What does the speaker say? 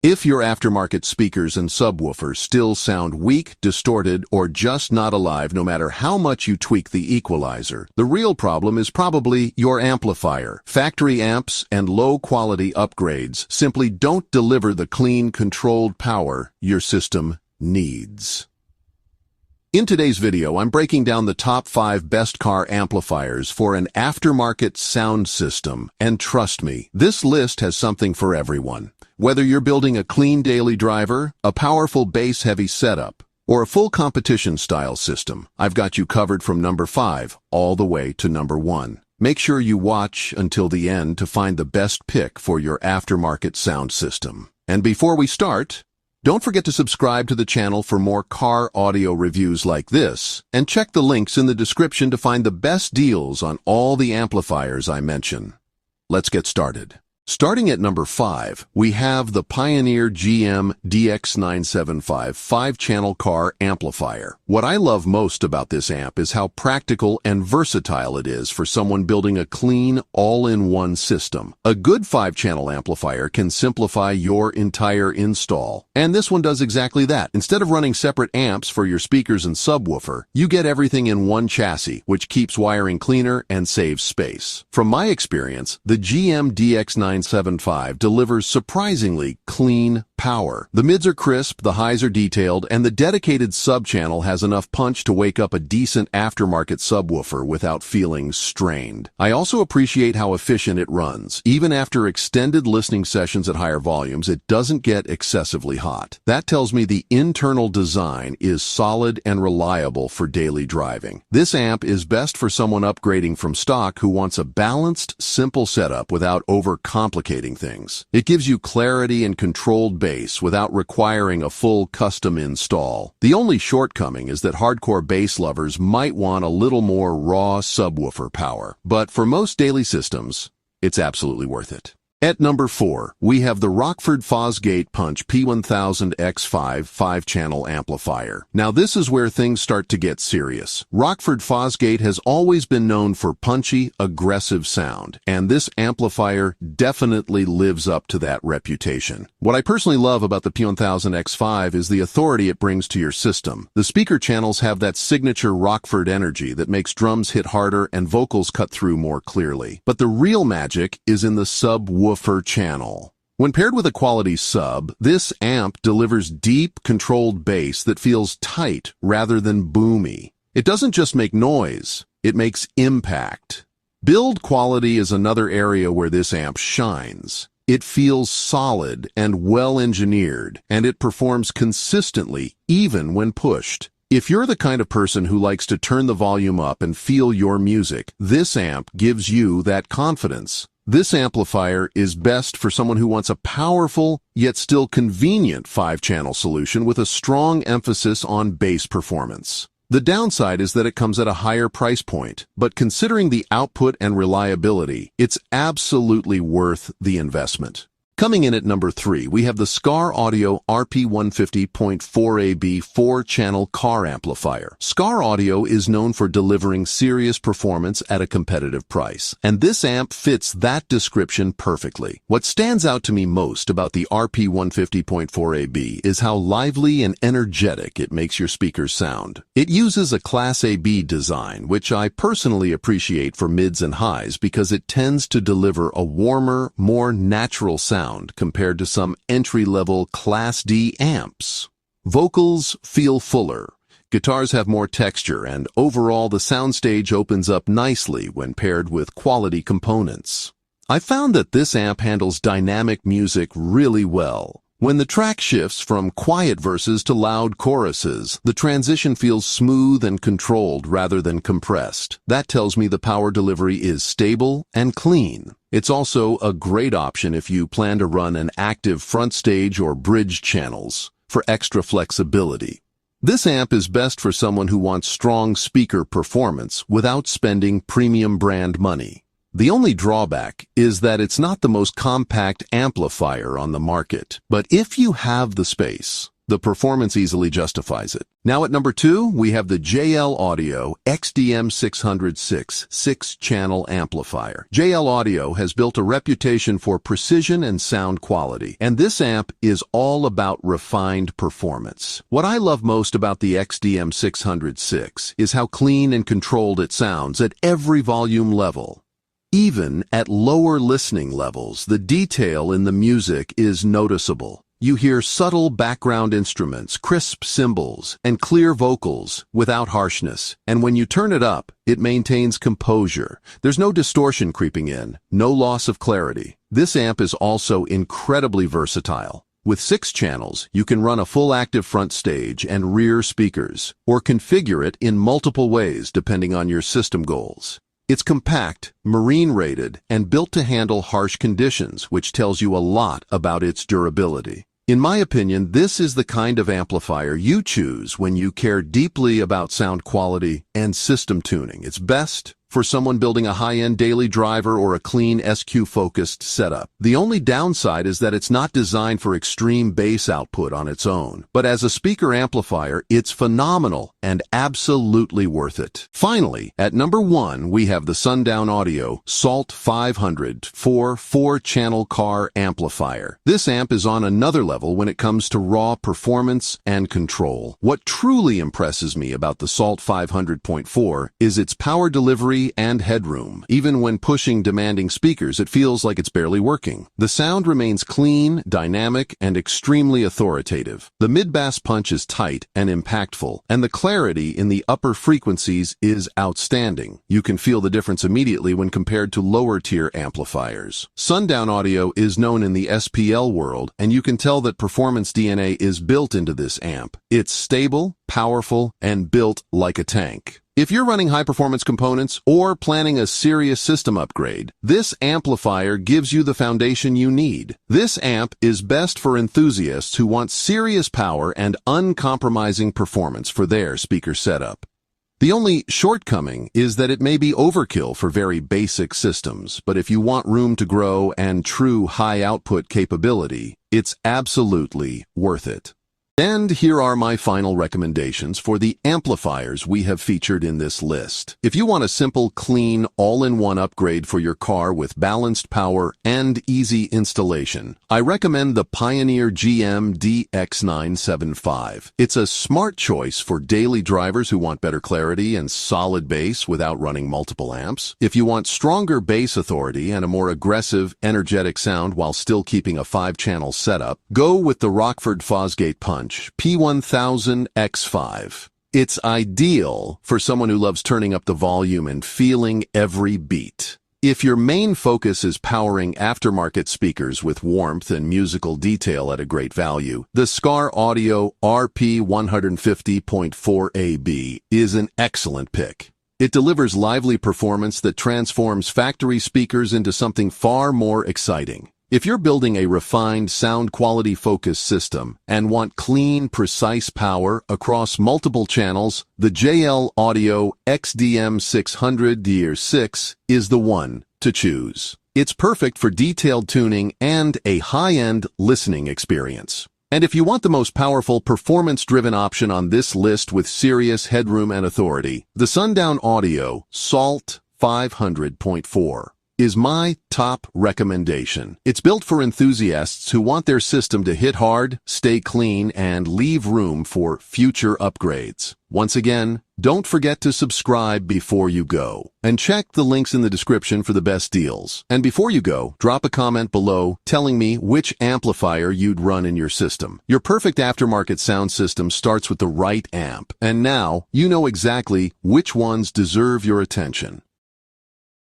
If your aftermarket speakers and subwoofers still sound weak, distorted, or just not alive no matter how much you tweak the equalizer, the real problem is probably your amplifier. Factory amps and low-quality upgrades simply don't deliver the clean, controlled power your system needs. In today's video, I'm breaking down the top 5 best car amplifiers for an aftermarket sound system, and trust me, this list has something for everyone. Whether you're building a clean daily driver, a powerful bass-heavy setup, or a full competition-style system, I've got you covered from number 5 all the way to number 1. Make sure you watch until the end to find the best pick for your aftermarket sound system. And before we start, don't forget to subscribe to the channel for more car audio reviews like this, and check the links in the description to find the best deals on all the amplifiers I mention. Let's get started. Starting at number 5, we have the Pioneer GM DX975 5-channel car amplifier. What I love most about this amp is how practical and versatile it is for someone building a clean, all-in-one system. A good 5-channel amplifier can simplify your entire install, and this one does exactly that. Instead of running separate amps for your speakers and subwoofer, you get everything in one chassis, which keeps wiring cleaner and saves space. From my experience, the GM DX975 delivers surprisingly clean power. The mids are crisp, the highs are detailed, and the dedicated sub-channel has enough punch to wake up a decent aftermarket subwoofer without feeling strained. I also appreciate how efficient it runs. Even after extended listening sessions at higher volumes, it doesn't get excessively hot. That tells me the internal design is solid and reliable for daily driving. This amp is best for someone upgrading from stock who wants a balanced, simple setup without overcomplicating things. It gives you clarity and controlled bass without requiring a full custom install. The only shortcoming is that hardcore bass lovers might want a little more raw subwoofer power, but for most daily systems, it's absolutely worth it. At number 4, we have the Rockford Fosgate Punch P1000 X5 5-channel amplifier. Now this is where things start to get serious. Rockford Fosgate has always been known for punchy, aggressive sound, and this amplifier definitely lives up to that reputation. What I personally love about the P1000 X5 is the authority it brings to your system. The speaker channels have that signature Rockford energy that makes drums hit harder and vocals cut through more clearly. But the real magic is in the subwoofer channel. When paired with a quality sub, this amp delivers deep, controlled bass that feels tight rather than boomy. It doesn't just make noise, it makes impact. Build quality is another area where this amp shines. It feels solid and well-engineered, and it performs consistently even when pushed. If you're the kind of person who likes to turn the volume up and feel your music, this amp gives you that confidence. This amplifier is best for someone who wants a powerful, yet still convenient 5-channel solution with a strong emphasis on bass performance. The downside is that it comes at a higher price point, but considering the output and reliability, it's absolutely worth the investment. Coming in at number 3, we have the Skar Audio RP150.4AB 4-channel car amplifier. Skar Audio is known for delivering serious performance at a competitive price, and this amp fits that description perfectly. What stands out to me most about the RP150.4AB is how lively and energetic it makes your speakers sound. It uses a Class AB design, which I personally appreciate for mids and highs because it tends to deliver a warmer, more natural sound compared to some entry-level Class D amps. Vocals feel fuller, guitars have more texture, and overall the soundstage opens up nicely when paired with quality components. I found that this amp handles dynamic music really well. When the track shifts from quiet verses to loud choruses, the transition feels smooth and controlled rather than compressed. That tells me the power delivery is stable and clean. It's also a great option if you plan to run an active front stage or bridge channels for extra flexibility. This amp is best for someone who wants strong speaker performance without spending premium brand money. The only drawback is that it's not the most compact amplifier on the market. But if you have the space, The performance easily justifies it. Now at number 2, we have the JL Audio XDM606 6-channel amplifier. JL Audio has built a reputation for precision and sound quality, and this amp is all about refined performance. What I love most about the XDM606 is how clean and controlled it sounds at every volume level. Even at lower listening levels, the detail in the music is noticeable. You hear subtle background instruments, crisp cymbals, and clear vocals without harshness. And when you turn it up, it maintains composure. There's no distortion creeping in, no loss of clarity. This amp is also incredibly versatile. With 6 channels, you can run a full active front stage and rear speakers, or configure it in multiple ways depending on your system goals. It's compact, marine-rated, and built to handle harsh conditions, which tells you a lot about its durability. In my opinion, this is the kind of amplifier you choose when you care deeply about sound quality and system tuning. It's best for someone building a high-end daily driver or a clean SQ-focused setup. The only downside is that it's not designed for extreme bass output on its own. But as a speaker amplifier, it's phenomenal and absolutely worth it. Finally, at number 1, we have the Sundown Audio Salt 500 4-channel car amplifier. This amp is on another level when it comes to raw performance and control. What truly impresses me about the Salt 500.4 is its power delivery and headroom. Even when pushing demanding speakers, it feels like it's barely working. The sound remains clean, dynamic, and extremely authoritative. The mid-bass punch is tight and impactful, and the clarity in the upper frequencies is outstanding. You can feel the difference immediately when compared to lower-tier amplifiers. Sundown Audio is known in the SPL world, and you can tell that performance DNA is built into this amp. It's stable, powerful, and built like a tank. If you're running high-performance components or planning a serious system upgrade, this amplifier gives you the foundation you need. This amp is best for enthusiasts who want serious power and uncompromising performance for their speaker setup. The only shortcoming is that it may be overkill for very basic systems, but if you want room to grow and true high-output capability, it's absolutely worth it. And here are my final recommendations for the amplifiers we have featured in this list. If you want a simple, clean, all-in-one upgrade for your car with balanced power and easy installation, I recommend the Pioneer GM DX975. It's a smart choice for daily drivers who want better clarity and solid bass without running multiple amps. If you want stronger bass authority and a more aggressive, energetic sound while still keeping a 5-channel setup, go with the Rockford Fosgate Punch P1000X5. It's ideal for someone who loves turning up the volume and feeling every beat. If your main focus is powering aftermarket speakers with warmth and musical detail at a great value, the Skar Audio RP150.4AB is an excellent pick. It delivers lively performance that transforms factory speakers into something far more exciting. If you're building a refined sound quality focused system and want clean, precise power across multiple channels, the JL Audio XDM600-6 is the one to choose. It's perfect for detailed tuning and a high-end listening experience. And if you want the most powerful, performance-driven option on this list with serious headroom and authority, the Sundown Audio Salt 500.4 is my top recommendation. It's built for enthusiasts who want their system to hit hard, stay clean, and leave room for future upgrades. Once again, don't forget to subscribe before you go. And check the links in the description for the best deals. And before you go, drop a comment below telling me which amplifier you'd run in your system. Your perfect aftermarket sound system starts with the right amp. And now, you know exactly which ones deserve your attention.